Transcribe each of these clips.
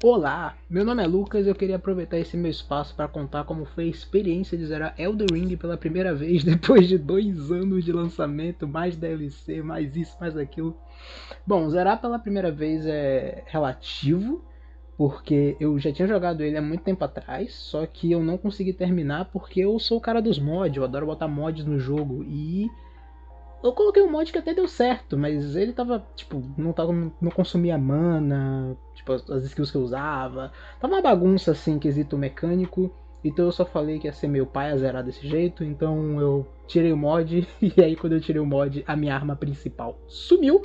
Olá, meu nome é Lucas e eu queria aproveitar esse meu espaço para contar como foi a experiência de zerar Elden Ring pela primeira vez depois de 2 anos de lançamento, mais DLC, mais isso, mais aquilo. Bom, zerar pela primeira vez é relativo, porque eu já tinha jogado ele há muito tempo atrás, só que eu não consegui terminar porque eu sou o cara dos mods, eu adoro botar mods no jogo e eu coloquei um mod que até deu certo, mas ele tava, tipo, não consumia mana, tipo, as skills que eu usava. Tava uma bagunça, assim, quesito mecânico. Então eu só falei que ia ser meu pai a zerar desse jeito, então eu tirei o mod, e aí quando eu tirei o mod, a minha arma principal sumiu.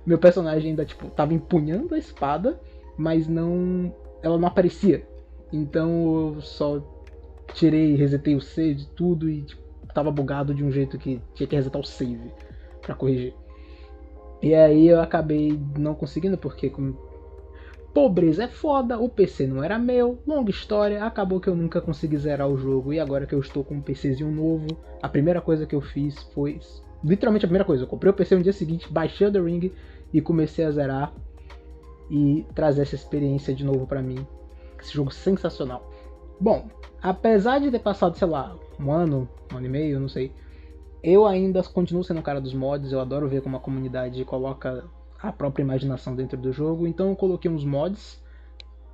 Meu personagem ainda, tipo, tava empunhando a espada, mas não... ela não aparecia. Então eu só tirei, resetei o save, tudo, e tipo, tava bugado de um jeito que tinha que resetar o save pra corrigir. E aí eu acabei não conseguindo, porque com pobreza é foda, o PC não era meu, longa história, acabou que eu nunca consegui zerar o jogo. E agora que eu estou com um PCzinho novo, a primeira coisa que eu fiz foi, literalmente a primeira coisa, eu comprei o PC no dia seguinte, baixei o The Ring e comecei a zerar e trazer essa experiência de novo pra mim. Esse jogo sensacional. Bom, apesar de ter passado, sei lá, um ano e meio, não sei, eu ainda continuo sendo o cara dos mods, eu adoro ver como a comunidade coloca a própria imaginação dentro do jogo, então eu coloquei uns mods,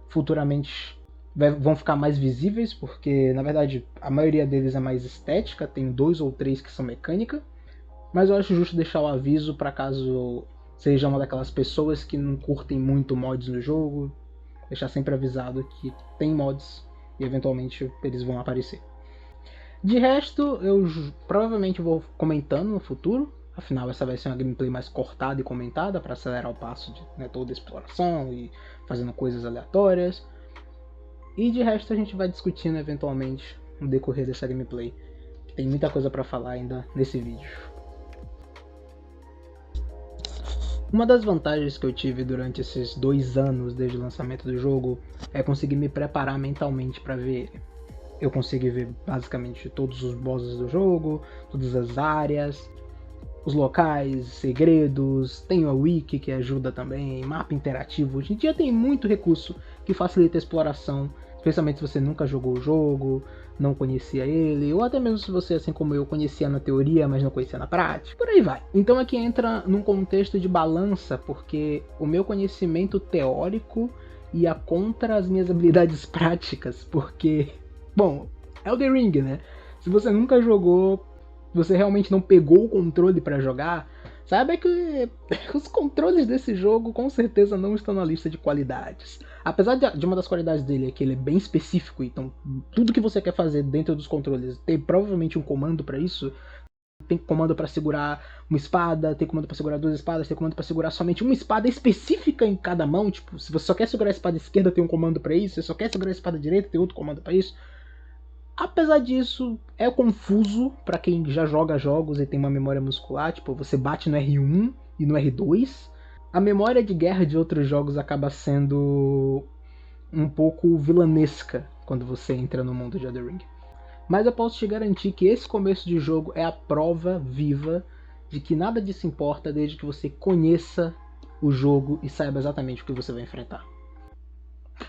futuramente vão ficar mais visíveis, porque na verdade a maioria deles é mais estética, tem 2 ou 3 que são mecânica, mas eu acho justo deixar o aviso para caso seja uma daquelas pessoas que não curtem muito mods no jogo, deixar sempre avisado que tem mods e eventualmente eles vão aparecer. De resto, eu provavelmente vou comentando no futuro. Afinal, essa vai ser uma gameplay mais cortada e comentada para acelerar o passo de toda a exploração e fazendo coisas aleatórias. E de resto, a gente vai discutindo eventualmente no decorrer dessa gameplay. Tem muita coisa para falar ainda nesse vídeo. Uma das vantagens que eu tive durante esses 2 anos desde o lançamento do jogo é conseguir me preparar mentalmente para ver ele. Eu consegui ver basicamente todos os bosses do jogo, todas as áreas, os locais, segredos, tem a wiki que ajuda também, mapa interativo. Hoje em dia tem muito recurso que facilita a exploração, especialmente se você nunca jogou o jogo, não conhecia ele, ou até mesmo se você, assim como eu, conhecia na teoria, mas não conhecia na prática, por aí vai. Então aqui entra num contexto de balança, porque o meu conhecimento teórico ia contra as minhas habilidades práticas, porque, bom, Elden Ring, né? Se você nunca jogou, você realmente não pegou o controle para jogar, saiba que os controles desse jogo com certeza não estão na lista de qualidades. Apesar de uma das qualidades dele é que ele é bem específico, então tudo que você quer fazer dentro dos controles tem provavelmente um comando para isso. Tem comando para segurar uma espada, tem comando para segurar 2 espadas, tem comando para segurar somente uma espada específica em cada mão. Tipo, se você só quer segurar a espada esquerda, tem um comando para isso. Se você só quer segurar a espada direita, tem outro comando para isso. Apesar disso, é confuso para quem já joga jogos e tem uma memória muscular. Tipo, você bate no R1 e no R2. A memória de guerra de outros jogos acaba sendo um pouco vilanesca quando você entra no mundo de Elden Ring. Mas eu posso te garantir que esse começo de jogo é a prova viva de que nada disso importa desde que você conheça o jogo e saiba exatamente o que você vai enfrentar.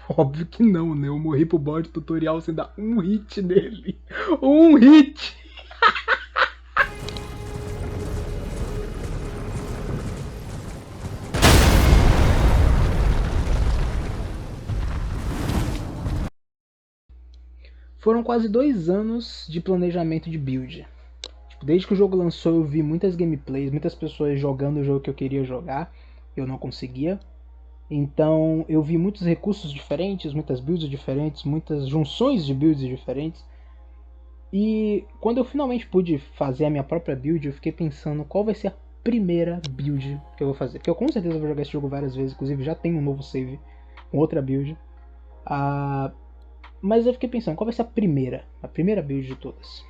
Óbvio que não, né? Eu morri pro bode tutorial sem dar um hit nele. Um hit! Foram quase 2 anos de planejamento de build. Desde que o jogo lançou eu vi muitas gameplays, muitas pessoas jogando o jogo que eu queria jogar, eu não conseguia. Então eu vi muitos recursos diferentes, muitas builds diferentes, muitas junções de builds diferentes. E quando eu finalmente pude fazer a minha própria build, eu fiquei pensando qual vai ser a primeira build que eu vou fazer. Porque eu com certeza vou jogar esse jogo várias vezes, inclusive já tenho um novo save com outra build. Mas eu fiquei pensando, qual vai ser a primeira build de todas?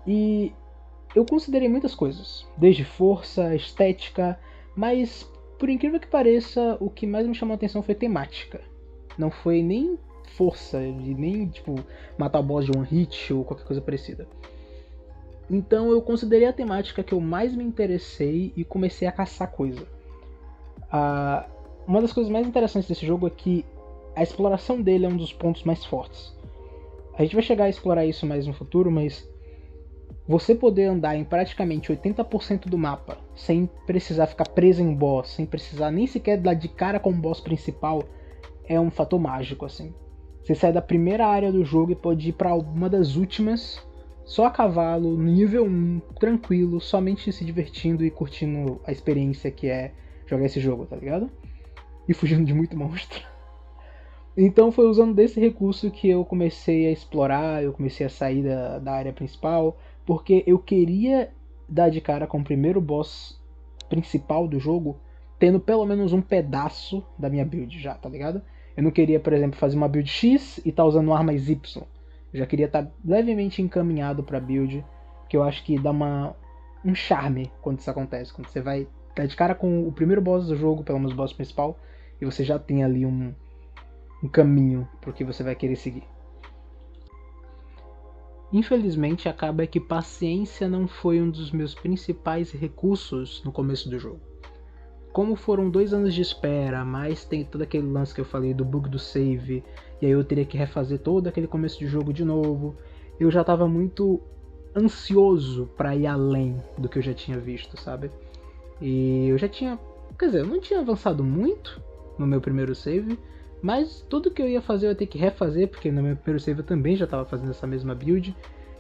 E eu considerei muitas coisas, desde força, estética, mas por incrível que pareça, o que mais me chamou a atenção foi temática. Não foi nem força, nem tipo matar o boss de one hit ou qualquer coisa parecida. Então eu considerei a temática que eu mais me interessei e comecei a caçar coisa. Uma das coisas mais interessantes desse jogo é que a exploração dele é um dos pontos mais fortes. A gente vai chegar a explorar isso mais no futuro, mas você poder andar em praticamente 80% do mapa sem precisar ficar preso em um boss, sem precisar nem sequer dar de cara com o boss principal, é um fator mágico, assim. Você sai da primeira área do jogo e pode ir para uma das últimas, só a cavalo, no nível 1, tranquilo, somente se divertindo e curtindo a experiência que é jogar esse jogo, tá ligado? E fugindo de muito monstro. Então foi usando desse recurso que eu comecei a explorar, eu comecei a sair da área principal, porque eu queria dar de cara com o primeiro boss principal do jogo, tendo pelo menos um pedaço da minha build já, tá ligado? Eu não queria, por exemplo, fazer uma build X e tá usando armas Y. Eu já queria estar levemente encaminhado pra build, que eu acho que dá um charme quando isso acontece. Quando você vai dar de cara com o primeiro boss do jogo, pelo menos o boss principal, e você já tem ali um caminho pro que você vai querer seguir. Infelizmente, acaba que paciência não foi um dos meus principais recursos no começo do jogo. Como foram 2 anos de espera, mas tem todo aquele lance que eu falei do bug do save, e aí eu teria que refazer todo aquele começo de jogo de novo, eu já estava muito ansioso para ir além do que eu já tinha visto, sabe? E eu já tinha... Quer dizer, eu não tinha avançado muito no meu primeiro save, mas tudo que eu ia fazer eu ia ter que refazer, porque no meu primeiro save eu também já estava fazendo essa mesma build.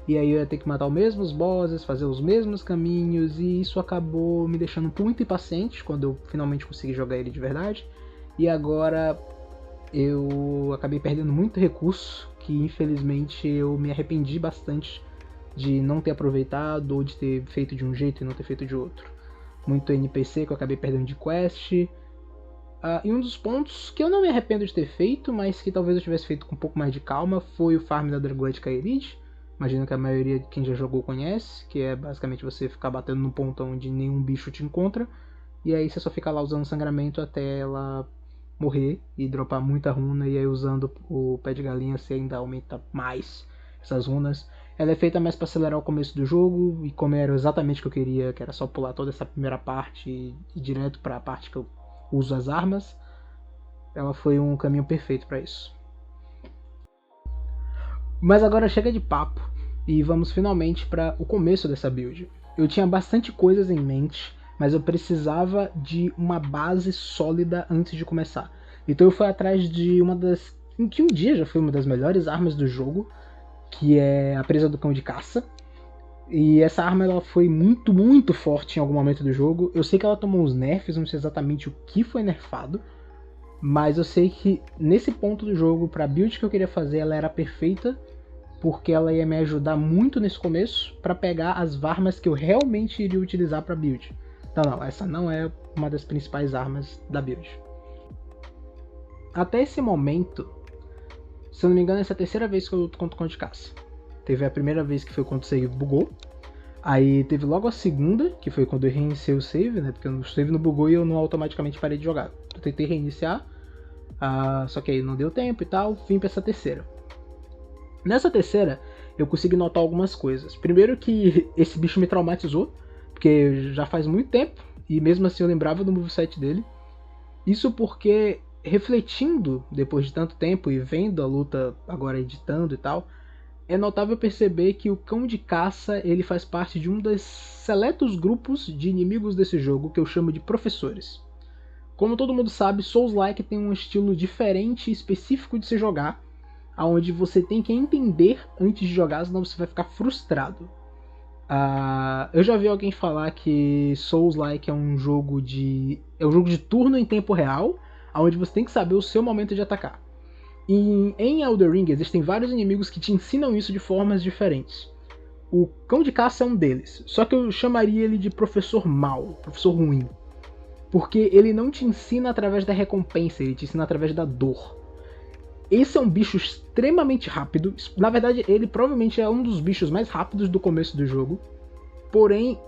E aí eu ia ter que matar os mesmos bosses, fazer os mesmos caminhos, e isso acabou me deixando muito impaciente quando eu finalmente consegui jogar ele de verdade. E agora eu acabei perdendo muito recurso, que infelizmente eu me arrependi bastante de não ter aproveitado, ou de ter feito de um jeito e não ter feito de outro. Muito NPC que eu acabei perdendo de quest. E um dos pontos que eu não me arrependo de ter feito, mas que talvez eu tivesse feito com um pouco mais de calma, foi o farm da Dragoetica Elite. Imagino que a maioria de quem já jogou conhece, que é basicamente você ficar batendo no ponto onde nenhum bicho te encontra, e aí você só fica lá usando sangramento até ela morrer e dropar muita runa, e aí usando o pé de galinha você ainda aumenta mais essas runas. Ela é feita mais para acelerar o começo do jogo, e como era exatamente o que eu queria, que era só pular toda essa primeira parte e ir direto para a parte que eu uso as armas, ela foi um caminho perfeito para isso. Mas agora chega de papo e vamos finalmente para o começo dessa build. Eu tinha bastante coisas em mente, mas eu precisava de uma base sólida antes de começar. Então eu fui atrás de uma das... que um dia já foi uma das melhores armas do jogo, que é a presa do cão de caça. E essa arma ela foi muito, muito forte em algum momento do jogo. Eu sei que ela tomou uns nerfs, não sei exatamente o que foi nerfado, mas eu sei que nesse ponto do jogo, pra build que eu queria fazer, ela era perfeita, porque ela ia me ajudar muito nesse começo pra pegar as armas que eu realmente iria utilizar pra build. Então não, essa não é uma das principais armas da build. Até esse momento, se eu não me engano, essa é a terceira vez que eu luto contra o cão de caça. Teve a primeira vez que foi quando o save bugou. Aí teve logo a segunda, que foi quando eu reiniciei o save, né? Porque o save não bugou e eu não automaticamente parei de jogar. Eu tentei reiniciar, só que aí não deu tempo e tal, vim pra essa terceira. Nessa terceira, eu consegui notar algumas coisas. Primeiro que esse bicho me traumatizou, porque já faz muito tempo, e mesmo assim eu lembrava do moveset dele. Isso porque, refletindo depois de tanto tempo e vendo a luta agora editando e tal, é notável perceber que o cão de caça ele faz parte de um dos seletos grupos de inimigos desse jogo que eu chamo de professores. Como todo mundo sabe, Souls-like tem um estilo diferente e específico de se jogar, onde você tem que entender antes de jogar, senão você vai ficar frustrado. Eu já vi alguém falar que Souls-like é um jogo de turno em tempo real, onde você tem que saber o seu momento de atacar. E em Elden Ring existem vários inimigos que te ensinam isso de formas diferentes. O cão de caça é um deles, só que eu chamaria ele de professor mau, professor ruim. Porque ele não te ensina através da recompensa, ele te ensina através da dor. Esse é um bicho extremamente rápido, na verdade ele provavelmente é um dos bichos mais rápidos do começo do jogo, porém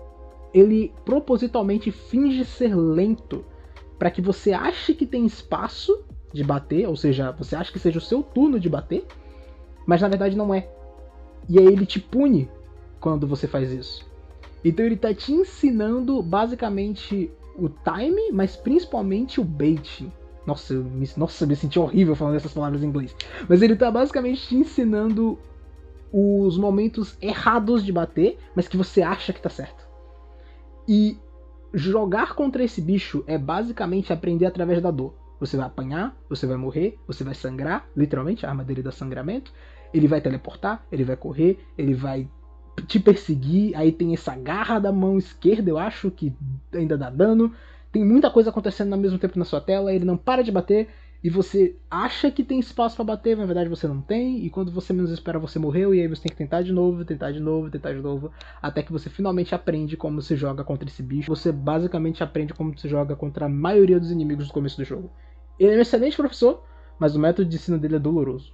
ele propositalmente finge ser lento, para que você ache que tem espaço de bater, ou seja, você acha que seja o seu turno de bater, mas na verdade não é. E aí ele te pune quando você faz isso. Então ele tá te ensinando basicamente o time, mas principalmente o bait. Nossa, eu me senti horrível falando essas palavras em inglês. Mas ele tá basicamente te ensinando os momentos errados de bater, mas que você acha que tá certo. E jogar contra esse bicho é basicamente aprender através da dor. Você vai apanhar, você vai morrer, você vai sangrar, literalmente, a arma dele dá sangramento. Ele vai teleportar, ele vai correr, ele vai te perseguir. Aí tem essa garra da mão esquerda, eu acho, que ainda dá dano. Tem muita coisa acontecendo ao mesmo tempo na sua tela, ele não para de bater. E você acha que tem espaço para bater, mas na verdade você não tem. E quando você menos espera, você morreu. E aí você tem que tentar de novo, tentar de novo, tentar de novo. Até que você finalmente aprende como se joga contra esse bicho. Você basicamente aprende como se joga contra a maioria dos inimigos do começo do jogo. Ele é um excelente professor, mas o método de ensino dele é doloroso.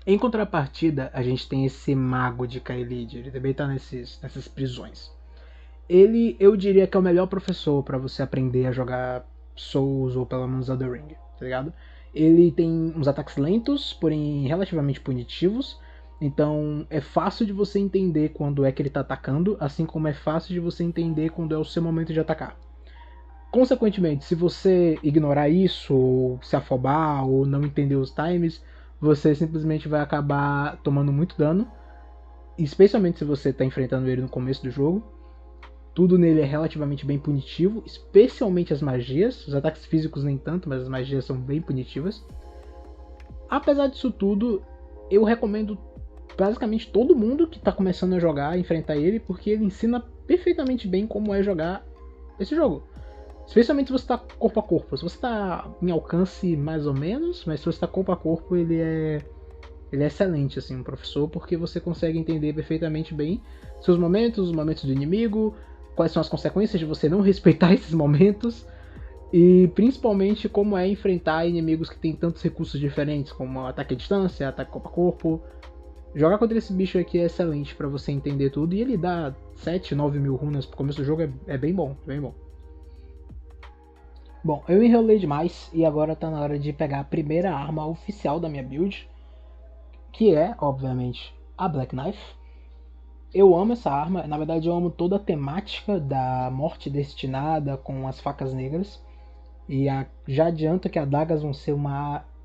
Em contrapartida, a gente tem esse mago de Kaelid. Ele também tá nessas prisões. Ele, eu diria que é o melhor professor para você aprender a jogar Souls ou pelo menos Elden Ring, tá ligado? Ele tem uns ataques lentos, porém relativamente punitivos. Então é fácil de você entender quando é que ele tá atacando, assim como é fácil de você entender quando é o seu momento de atacar. Consequentemente, se você ignorar isso, ou se afobar, ou não entender os times, você simplesmente vai acabar tomando muito dano. Especialmente se você está enfrentando ele no começo do jogo. Tudo nele é relativamente bem punitivo, especialmente as magias. Os ataques físicos nem tanto, mas as magias são bem punitivas. Apesar disso tudo, eu recomendo basicamente todo mundo que está começando a jogar, enfrentar ele, porque ele ensina perfeitamente bem como é jogar esse jogo. Especialmente se você está corpo a corpo. Se você está em alcance mais ou menos, mas se você está corpo a corpo, ele é excelente, assim, um professor, porque você consegue entender perfeitamente bem seus momentos, os momentos do inimigo, quais são as consequências de você não respeitar esses momentos, e principalmente como é enfrentar inimigos que têm tantos recursos diferentes, como ataque à distância, ataque corpo a corpo. Jogar contra esse bicho aqui é excelente para você entender tudo, e ele dá 7, 9 mil runas pro começo do jogo, é bem bom, bem bom. Bom, eu enrolei demais e agora tá na hora de pegar a primeira arma oficial da minha build, que é, obviamente, a Black Knife. Eu amo essa arma, na verdade eu amo toda a temática da morte destinada com as facas negras. E já adianto que adagas vão ser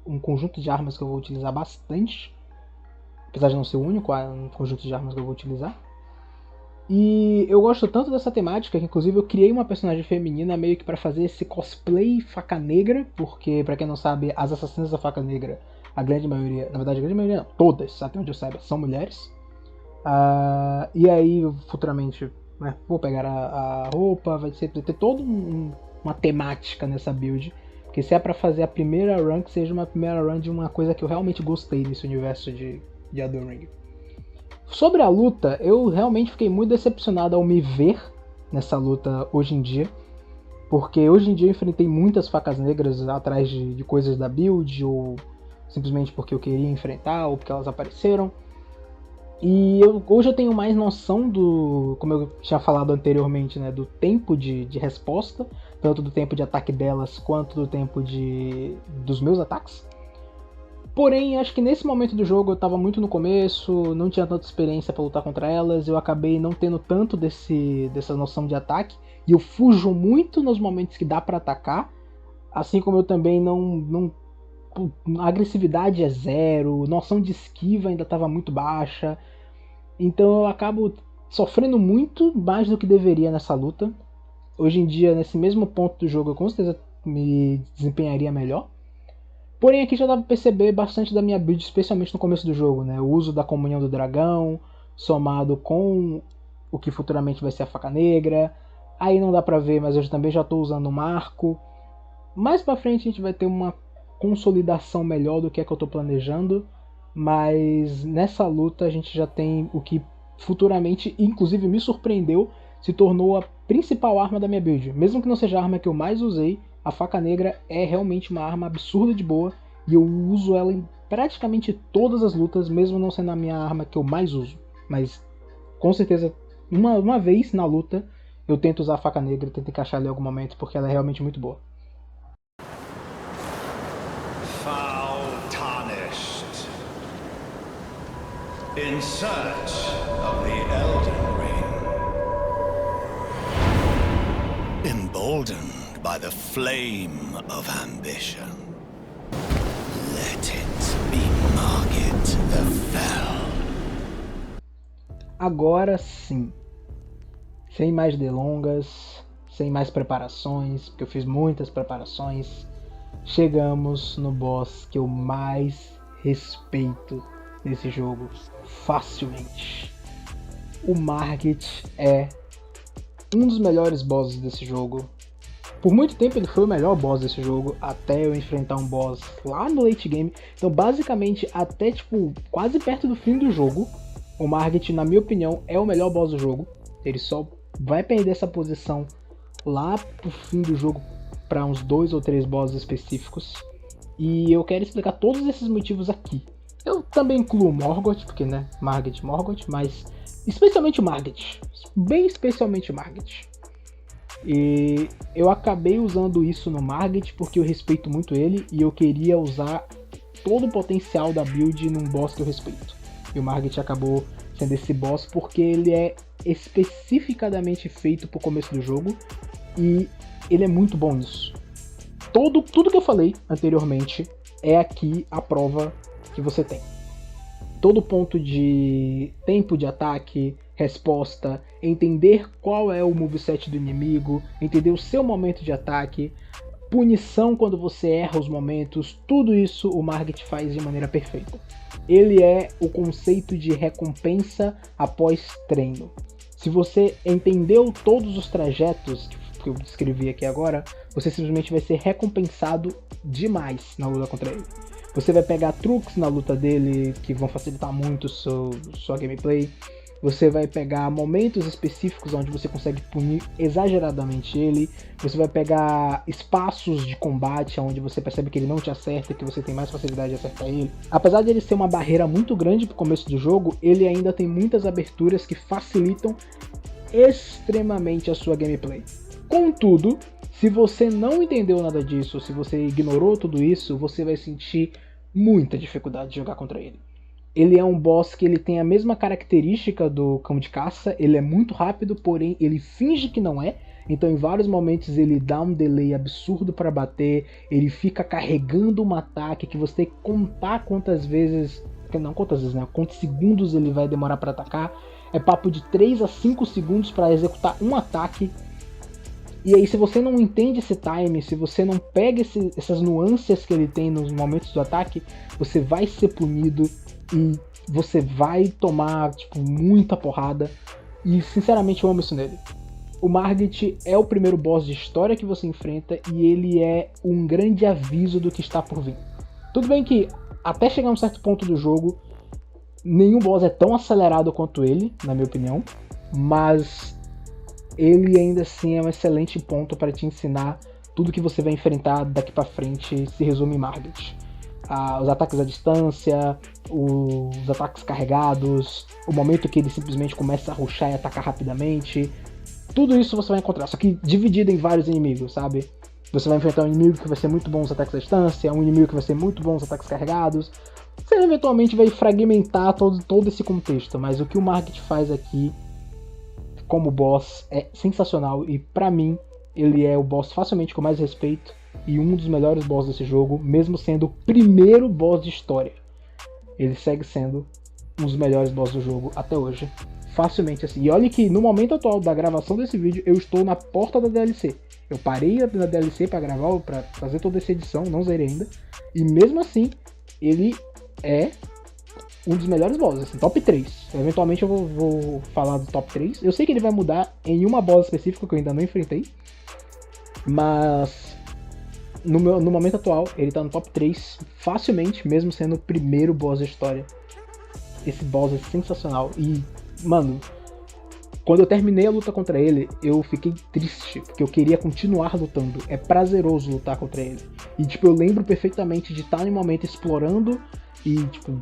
um conjunto de armas que eu vou utilizar bastante, apesar de não ser o único um conjunto de armas que eu vou utilizar. E eu gosto tanto dessa temática que inclusive eu criei uma personagem feminina meio que para fazer esse cosplay faca negra, porque para quem não sabe, as assassinas da faca negra, a grande maioria, na verdade a grande maioria não, todas, até onde eu saiba, são mulheres. E aí futuramente, né, vou pegar a roupa, vai ter toda uma temática nessa build, porque se é para fazer a primeira run, que seja uma primeira run de uma coisa que eu realmente gostei nesse universo de Elden Ring. Sobre a luta, eu realmente fiquei muito decepcionado ao me ver nessa luta hoje em dia. Porque hoje em dia eu enfrentei muitas facas negras atrás de coisas da build, ou simplesmente porque eu queria enfrentar, ou porque elas apareceram. E hoje eu tenho mais noção do, como eu tinha falado anteriormente, né, do tempo de resposta, tanto do tempo de ataque delas quanto do tempo dos meus ataques. Porém, acho que nesse momento do jogo eu tava muito no começo, não tinha tanta experiência para lutar contra elas, eu acabei não tendo tanto dessa noção de ataque, e eu fujo muito nos momentos que dá para atacar, assim como eu também não a agressividade é zero, noção de esquiva ainda estava muito baixa, então eu acabo sofrendo muito mais do que deveria nessa luta. Hoje em dia, nesse mesmo ponto do jogo, eu com certeza me desempenharia melhor. Porém, aqui já dá pra perceber bastante da minha build, especialmente no começo do jogo, né? O uso da comunhão do dragão, somado com o que futuramente vai ser a faca negra. Aí não dá pra ver, mas eu também já estou usando um marco. Mais pra frente a gente vai ter uma consolidação melhor do que é que eu estou planejando. Mas nessa luta a gente já tem o que futuramente, inclusive me surpreendeu, se tornou a principal arma da minha build. Mesmo que não seja a arma que eu mais usei, a faca negra é realmente uma arma absurda de boa e eu uso ela em praticamente todas as lutas, mesmo não sendo a minha arma que eu mais uso. Mas com certeza, uma vez na luta, eu tento usar a faca negra, tento encaixar ela em algum momento, porque ela é realmente muito boa. Foul tarnished. In search of the Elden Ring. Emboldened by the flame of ambition. Let it be Margit the Fell. Agora sim, sem mais delongas, sem mais preparações, porque eu fiz muitas preparações, chegamos no boss que eu mais respeito nesse jogo, facilmente. O Margit é um dos melhores bosses desse jogo. Por muito tempo ele foi o melhor boss desse jogo, até eu enfrentar um boss lá no late game. Então basicamente até tipo quase perto do fim do jogo, o Margit, na minha opinião, é o melhor boss do jogo. Ele só vai perder essa posição lá pro fim do jogo para uns 2 ou 3 bosses específicos. E eu quero explicar todos esses motivos aqui. Eu também incluo Morgoth, porque né, Margit, Morgoth, mas especialmente o Margit, bem especialmente o Margit. E eu acabei usando isso no Margit porque eu respeito muito ele e eu queria usar todo o potencial da build num boss que eu respeito. E o Margit acabou sendo esse boss porque ele é especificadamente feito pro começo do jogo e ele é muito bom nisso. Tudo que eu falei anteriormente é aqui a prova que você tem. Todo ponto de tempo de ataque, resposta, entender qual é o moveset do inimigo, entender o seu momento de ataque, punição quando você erra os momentos, tudo isso o Margit faz de maneira perfeita. Ele é o conceito de recompensa após treino. Se você entendeu todos os trajetos que eu descrevi aqui agora, você simplesmente vai ser recompensado demais na luta contra ele. Você vai pegar truques na luta dele que vão facilitar muito sua gameplay. Você vai pegar momentos específicos onde você consegue punir exageradamente ele. Você vai pegar espaços de combate onde você percebe que ele não te acerta e que você tem mais facilidade de acertar ele. Apesar de ele ser uma barreira muito grande pro começo do jogo, ele ainda tem muitas aberturas que facilitam extremamente a sua gameplay. Contudo, se você não entendeu nada disso, se você ignorou tudo isso, você vai sentir muita dificuldade de jogar contra ele. Ele é um boss que ele tem a mesma característica do cão de caça, ele é muito rápido, porém ele finge que não é, então em vários momentos ele dá um delay absurdo para bater, ele fica carregando um ataque que você tem que contar quantos segundos ele vai demorar para atacar, é papo de 3 a 5 segundos para executar um ataque. E aí se você não entende esse time, se você não pega essas nuances que ele tem nos momentos do ataque, você vai ser punido e você vai tomar tipo, muita porrada. E sinceramente eu amo isso nele. O Margit é o primeiro boss de história que você enfrenta e ele é um grande aviso do que está por vir. Tudo bem que até chegar a um certo ponto do jogo, nenhum boss é tão acelerado quanto ele, na minha opinião, mas ele ainda assim é um excelente ponto para te ensinar tudo que você vai enfrentar daqui para frente se resume em Margit. Os ataques à distância, os ataques carregados, o momento que ele simplesmente começa a rushar e atacar rapidamente, tudo isso você vai encontrar, só que dividido em vários inimigos, sabe? Você vai enfrentar um inimigo que vai ser muito bom nos ataques à distância, um inimigo que vai ser muito bom nos ataques carregados. Você eventualmente vai fragmentar todo esse contexto, mas o que o Margit faz aqui como boss é sensacional e pra mim ele é o boss facilmente que eu mais respeito e um dos melhores boss desse jogo, mesmo sendo o primeiro boss de história. Ele segue sendo um dos melhores boss do jogo até hoje, facilmente assim. E olha que no momento atual da gravação desse vídeo eu estou na porta da DLC. Eu parei na DLC pra gravar, pra fazer toda essa edição, não zerei ainda. E mesmo assim, ele é um dos melhores bosses, assim, top 3. Eventualmente eu vou falar do top 3. Eu sei que ele vai mudar em uma boss específica que eu ainda não enfrentei. Mas no momento atual, ele tá no top 3 facilmente, mesmo sendo o primeiro boss da história. Esse boss é sensacional. E, mano, quando eu terminei a luta contra ele, eu fiquei triste, porque eu queria continuar lutando. É prazeroso lutar contra ele. E, tipo, eu lembro perfeitamente de estar em um momento explorando e, tipo,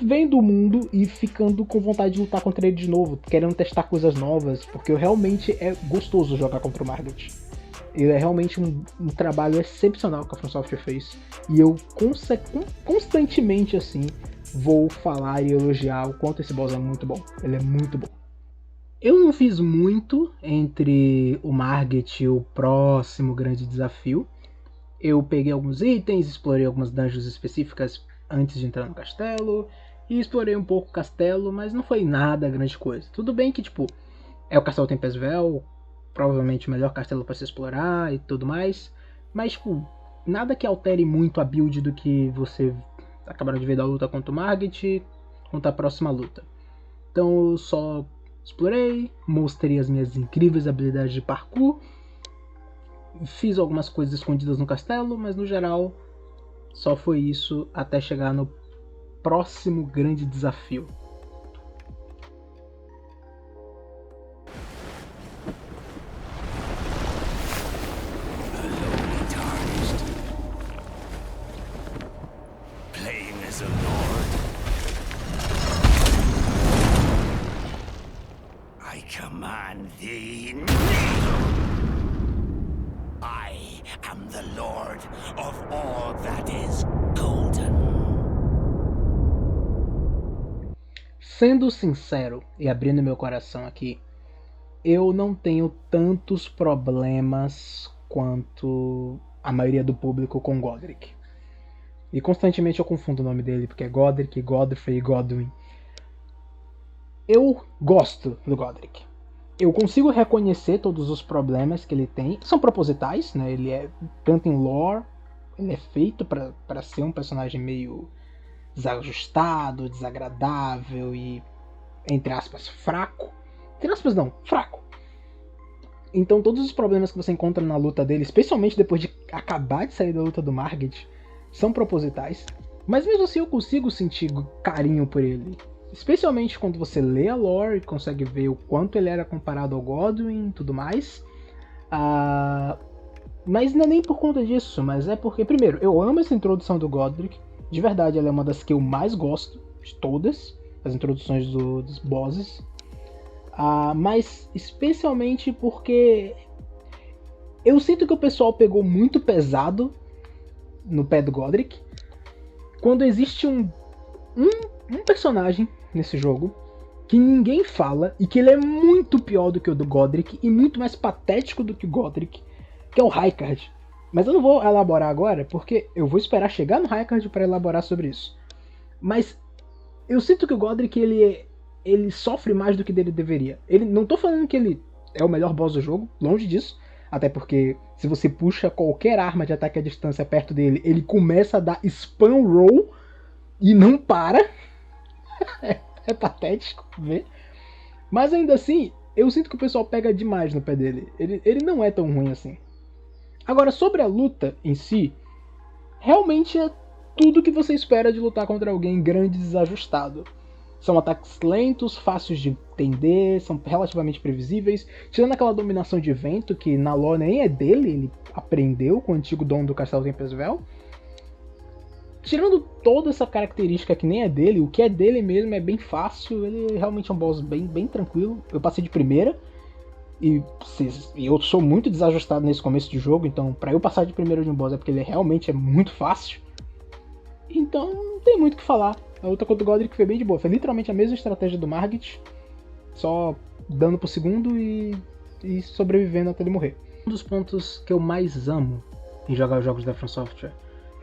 vendo o mundo e ficando com vontade de lutar contra ele de novo, querendo testar coisas novas, porque realmente é gostoso jogar contra o Margit. Ele é realmente um trabalho excepcional que a From Software fez, e eu constantemente assim vou falar e elogiar o quanto esse boss é muito bom. Ele é muito bom. Eu não fiz muito entre o Margit e o próximo grande desafio. Eu peguei alguns itens, explorei algumas dungeons específicas antes de entrar no castelo, e explorei um pouco o castelo, mas não foi nada grande coisa. Tudo bem que, tipo, é o Castelo Tempestvel, provavelmente o melhor castelo para se explorar e tudo mais, mas, tipo, nada que altere muito a build do que você acabaram de ver da luta contra o Margit, contra a próxima luta. Então eu só explorei, mostrei as minhas incríveis habilidades de parkour, fiz algumas coisas escondidas no castelo, mas no geral só foi isso até chegar no próximo grande desafio. Command thee. I am the Lord of all that is golden. Sendo sincero e abrindo meu coração aqui, eu não tenho tantos problemas quanto a maioria do público com Godric. E constantemente eu confundo o nome dele, porque é Godric, Godfrey e Godwyn. Eu gosto do Godric. Eu consigo reconhecer todos os problemas que ele tem. São propositais, né? Ele é, tanto em lore, ele é feito para ser um personagem meio desajustado, desagradável e, entre aspas, fraco. Entre aspas não, fraco. Então todos os problemas que você encontra na luta dele, especialmente depois de acabar de sair da luta do Margit, são propositais. Mas mesmo assim eu consigo sentir carinho por ele. Especialmente quando você lê a lore e consegue ver o quanto ele era comparado ao Godwyn e tudo mais. Mas não é nem por conta disso, mas é porque, primeiro, eu amo essa introdução do Godric. De verdade, ela é uma das que eu mais gosto de todas, as introduções dos bosses. Mas especialmente porque eu sinto que o pessoal pegou muito pesado no pé do Godric, quando existe um personagem nesse jogo que ninguém fala e que ele é muito pior do que o do Godric e muito mais patético do que o Godric, que é o Rykard. Mas eu não vou elaborar agora, porque eu vou esperar chegar no Rykard para elaborar sobre isso. Mas eu sinto que o Godric ele sofre mais do que ele deveria. Não tô falando que ele é o melhor boss do jogo, longe disso. Até porque se você puxa qualquer arma de ataque à distância perto dele, ele começa a dar spam roll e não para. É patético ver. Mas ainda assim, eu sinto que o pessoal pega demais no pé dele. Ele não é tão ruim assim. Agora, sobre a luta em si, realmente é tudo que você espera de lutar contra alguém grande e desajustado. São ataques lentos, fáceis de entender, são relativamente previsíveis. Tirando aquela dominação de vento, que na lore nem é dele, ele aprendeu com o antigo dono do Castelo Tempestvel. Tirando toda essa característica que nem é dele, o que é dele mesmo é bem fácil, ele realmente é um boss bem tranquilo. Eu passei de primeira, e eu sou muito desajustado nesse começo de jogo, então pra eu passar de primeira de um boss é porque ele realmente é muito fácil. Então não tem muito o que falar. A luta contra o Godric foi bem de boa, foi literalmente a mesma estratégia do Margit, só dando pro segundo e sobrevivendo até ele morrer. Um dos pontos que eu mais amo em jogar os jogos da From Software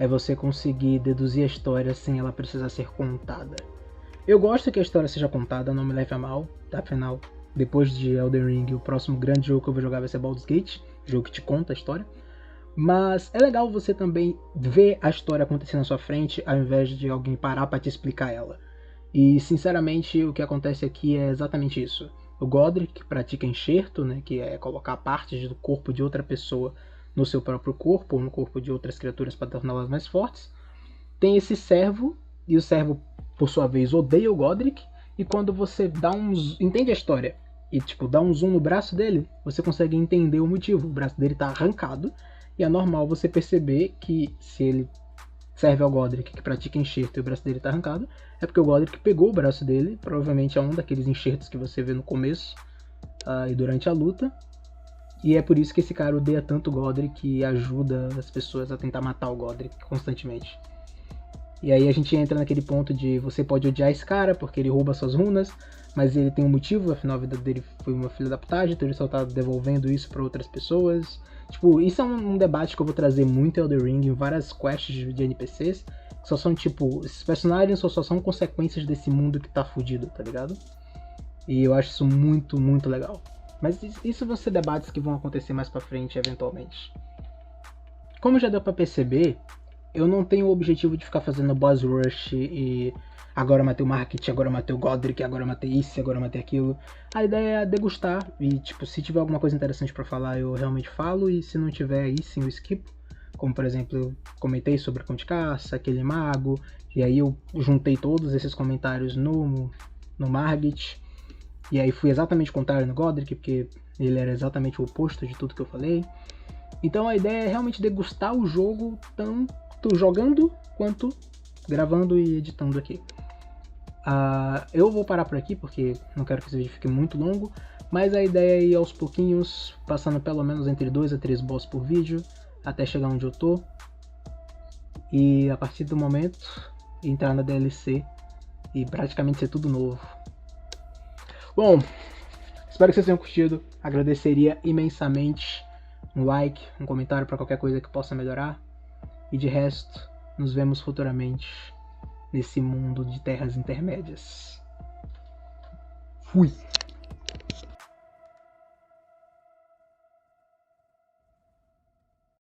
é você conseguir deduzir a história sem ela precisar ser contada. Eu gosto que a história seja contada, não me leve a mal, afinal, depois de Elden Ring, o próximo grande jogo que eu vou jogar vai ser Baldur's Gate, jogo que te conta a história. Mas é legal você também ver a história acontecer na sua frente, ao invés de alguém parar para te explicar ela. E, sinceramente, o que acontece aqui é exatamente isso. O Godric pratica enxerto, né, que é colocar partes do corpo de outra pessoa no seu próprio corpo, ou no corpo de outras criaturas para torná-las mais fortes. Tem esse servo, e o servo, por sua vez, odeia o Godric, e quando você entende a história e dá um zoom no braço dele, você consegue entender o motivo. O braço dele está arrancado, e é normal você perceber que se ele serve ao Godric que pratica enxerto e o braço dele está arrancado, é porque o Godric pegou o braço dele, provavelmente é um daqueles enxertos que você vê no começo e durante a luta. E é por isso que esse cara odeia tanto o Godric e ajuda as pessoas a tentar matar o Godric constantemente. E aí a gente entra naquele ponto de você pode odiar esse cara porque ele rouba suas runas, mas ele tem um motivo, afinal a vida dele foi uma filha da putagem, então ele só tá devolvendo isso pra outras pessoas. Tipo, isso é um debate que eu vou trazer muito em Elden Ring, em várias quests de NPCs, que só são tipo, esses personagens só são consequências desse mundo que tá fudido, tá ligado? E eu acho isso muito, muito legal. Mas isso vão ser debates que vão acontecer mais pra frente, eventualmente. Como já deu pra perceber, eu não tenho o objetivo de ficar fazendo boss rush e agora matei o Market, agora matei o Godric, agora matei isso, agora matei aquilo. A ideia é degustar e, tipo, se tiver alguma coisa interessante pra falar, eu realmente falo, e se não tiver aí, sim, eu skipo. Como, por exemplo, eu comentei sobre Cão de Caça, aquele mago, e aí eu juntei todos esses comentários no Margit, e aí fui exatamente o contrário no Godric, porque ele era exatamente o oposto de tudo que eu falei. Então a ideia é realmente degustar o jogo, tanto jogando quanto gravando e editando aqui. Eu vou parar por aqui porque não quero que esse vídeo fique muito longo, mas a ideia é ir aos pouquinhos, passando pelo menos entre 2 a 3 boss por vídeo, até chegar onde eu tô. E a partir do momento, entrar na DLC e praticamente ser tudo novo. Bom, espero que vocês tenham curtido, agradeceria imensamente um like, um comentário para qualquer coisa que possa melhorar. E de resto, nos vemos futuramente nesse mundo de terras intermédias. Fui!